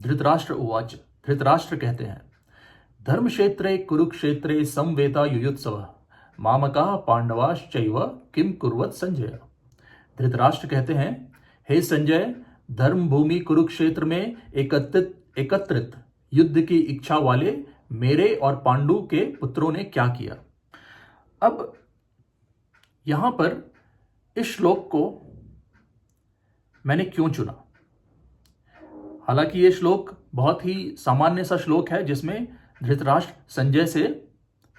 धृतराष्ट्र उवाच। धृतराष्ट्र कहते हैं, धर्मक्षेत्रे कुरुक्षेत्रे समवेता युयुत्सव मामकाः पांडवाश्चैव किम कुर्वत संजय। धृतराष्ट्र कहते हैं, हे संजय, धर्म भूमि कुरुक्षेत्र में एकत्रित युद्ध की इच्छा वाले मेरे और पांडु के पुत्रों ने क्या किया। अब यहां पर इस श्लोक को मैंने क्यों चुना? हालांकि ये श्लोक बहुत ही सामान्य सा श्लोक है जिसमें धृतराष्ट्र संजय से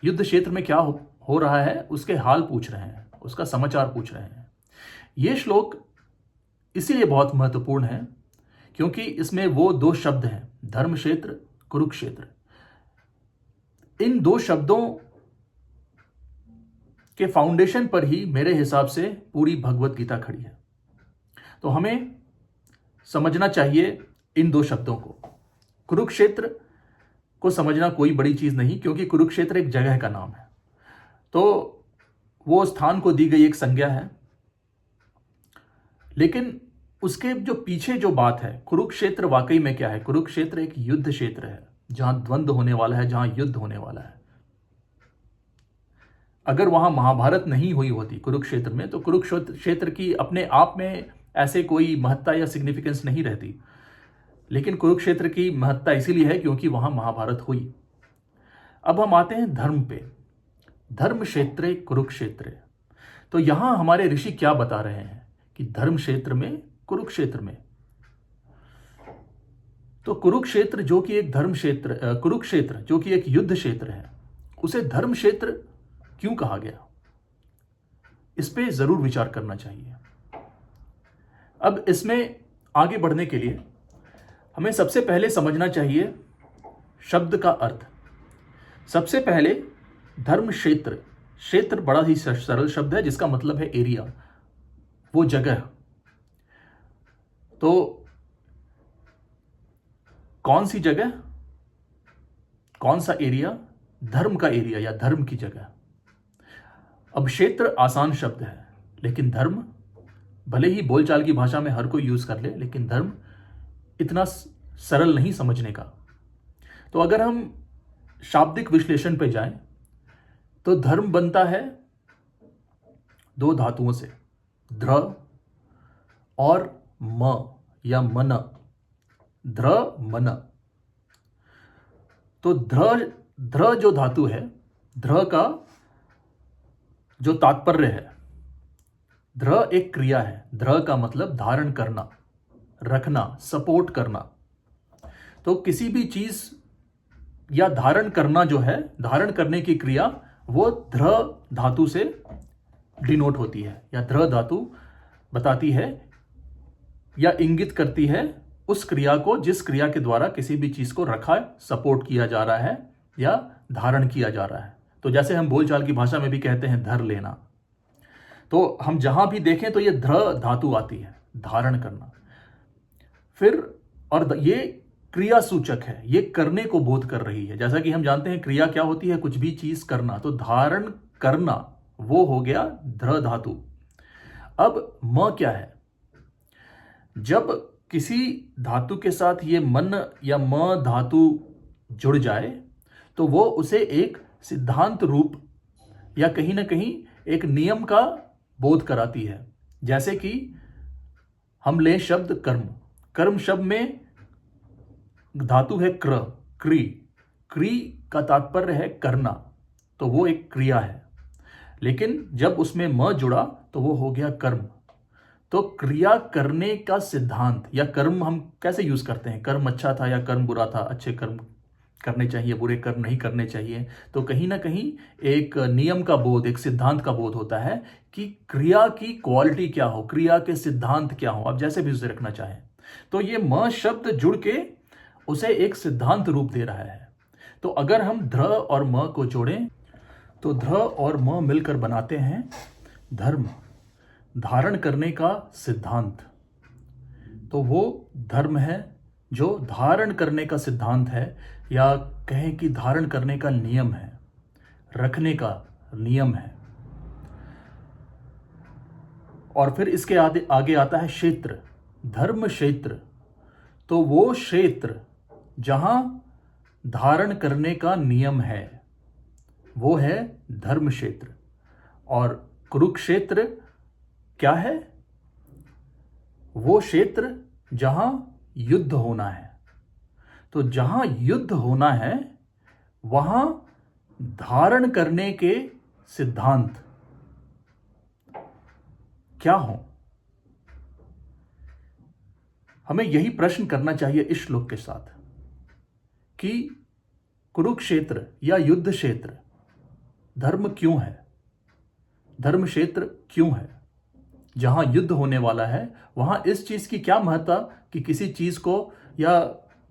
युद्ध क्षेत्र में क्या हो रहा है उसके हाल पूछ रहे हैं, उसका समाचार पूछ रहे हैं। ये श्लोक इसीलिए बहुत महत्वपूर्ण है क्योंकि इसमें वो दो शब्द हैं, धर्म क्षेत्र, कुरुक्षेत्र। इन दो शब्दों के फाउंडेशन पर ही मेरे हिसाब से पूरी भगवत गीता खड़ी है। तो हमें समझना चाहिए इन दो शब्दों को। कुरुक्षेत्र को समझना कोई बड़ी चीज नहीं क्योंकि कुरुक्षेत्र एक जगह का नाम है, तो वो स्थान को दी गई एक संज्ञा है। लेकिन उसके जो पीछे जो बात है, कुरुक्षेत्र वाकई में क्या है? कुरुक्षेत्र एक युद्ध क्षेत्र है जहां द्वंद्व होने वाला है, जहां युद्ध होने वाला है। अगर वहां महाभारत नहीं हुई होती कुरुक्षेत्र में तो कुरुक्षेत्र की अपने आप में ऐसे कोई महत्ता या सिग्निफिकेंस नहीं रहती। लेकिन कुरुक्षेत्र की महत्ता इसीलिए है क्योंकि वहां महाभारत हुई। अब हम आते हैं धर्म पे। धर्म क्षेत्रे कुरुक्षेत्र। तो यहां हमारे ऋषि क्या बता रहे हैं कि धर्म क्षेत्र में, कुरुक्षेत्र में, तो कुरुक्षेत्र जो कि एक धर्म क्षेत्र, कुरुक्षेत्र जो कि एक युद्ध क्षेत्र है, उसे धर्म क्षेत्र क्यों कहा गया? इस पे जरूर विचार करना चाहिए। अब इसमें आगे बढ़ने के लिए हमें सबसे पहले समझना चाहिए शब्द का अर्थ। सबसे पहले धर्म क्षेत्र, क्षेत्र बड़ा ही सरल शब्द है जिसका मतलब है एरिया, वो जगह। तो कौन सी जगह, कौन सा एरिया? धर्म का एरिया या धर्म की जगह। अब क्षेत्र आसान शब्द है लेकिन धर्म, भले ही बोलचाल की भाषा में हर कोई यूज कर ले, लेकिन धर्म इतना सरल नहीं समझने का। तो अगर हम शाब्दिक विश्लेषण पे जाएं तो धर्म बनता है दो धातुओं से, ध्र और म या मन। ध्र मन। तो ध्र जो धातु है, ध्र का जो तात्पर्य है, ध्र एक क्रिया है। ध्र का मतलब धारण करना, रखना, सपोर्ट करना। तो किसी भी चीज या धारण करना जो है, धारण करने की क्रिया, वो ध्र धातु से डिनोट होती है या ध्र धातु बताती है या इंगित करती है उस क्रिया को जिस क्रिया के द्वारा किसी भी चीज को रखा, सपोर्ट किया जा रहा है या धारण किया जा रहा है। तो जैसे हम बोलचाल की भाषा में भी कहते हैं धर लेना, तो हम जहां भी देखें तो ये ध्र धातु आती है, धारण करना। फिर और ये क्रिया सूचक है, ये करने को बोध कर रही है। जैसा कि हम जानते हैं क्रिया क्या होती है, कुछ भी चीज करना, तो धारण करना वो हो गया ध्र धातु। अब म क्या है? जब किसी धातु के साथ ये मन या म धातु जुड़ जाए तो वो उसे एक सिद्धांत रूप या कहीं ना कहीं एक नियम का बोध कराती है। जैसे कि हम ले शब्द कर्म। कर्म शब्द में धातु है क्र, क्री। क्री का तात्पर्य है करना, तो वो एक क्रिया है। लेकिन जब उसमें म जुड़ा तो वो हो गया कर्म। तो क्रिया करने का सिद्धांत या कर्म हम कैसे यूज करते हैं? कर्म अच्छा था या कर्म बुरा था, अच्छे कर्म करने चाहिए, बुरे कर्म नहीं करने चाहिए। तो कहीं ना कहीं एक नियम का बोध, एक सिद्धांत का बोध होता है कि क्रिया की क्वालिटी क्या हो, क्रिया के सिद्धांत क्या हो, आप जैसे भी उसे रखना चाहें। तो ये म शब्द जुड़ के उसे एक सिद्धांत रूप दे रहा है। तो अगर हम ध्र और म को जोड़ें तो ध्र और म मिलकर बनाते हैं धर्म, धारण करने का सिद्धांत। तो वो धर्म है जो धारण करने का सिद्धांत है, या कहें कि धारण करने का नियम है, रखने का नियम है। और फिर इसके आगे आता है क्षेत्र, धर्म क्षेत्र। तो वो क्षेत्र जहां धारण करने का नियम है वो है धर्म क्षेत्र। और कुरुक्षेत्र क्या है? वो क्षेत्र जहां युद्ध होना है। तो जहां युद्ध होना है वहां धारण करने के सिद्धांत क्या हो? हमें यही प्रश्न करना चाहिए इस श्लोक के साथ कि कुरुक्षेत्र या युद्ध क्षेत्र धर्म क्यों है? धर्म क्षेत्र क्यों है? जहां युद्ध होने वाला है वहां इस चीज की क्या महत्ता कि किसी चीज को या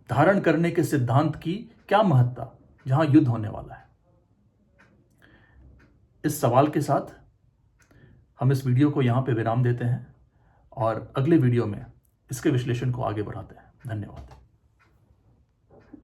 धारण करने के सिद्धांत की क्या महत्ता जहां युद्ध होने वाला है? इस सवाल के साथ हम इस वीडियो को यहां पे विराम देते हैं और अगले वीडियो में इसके विश्लेषण को आगे बढ़ाते हैं। धन्यवाद।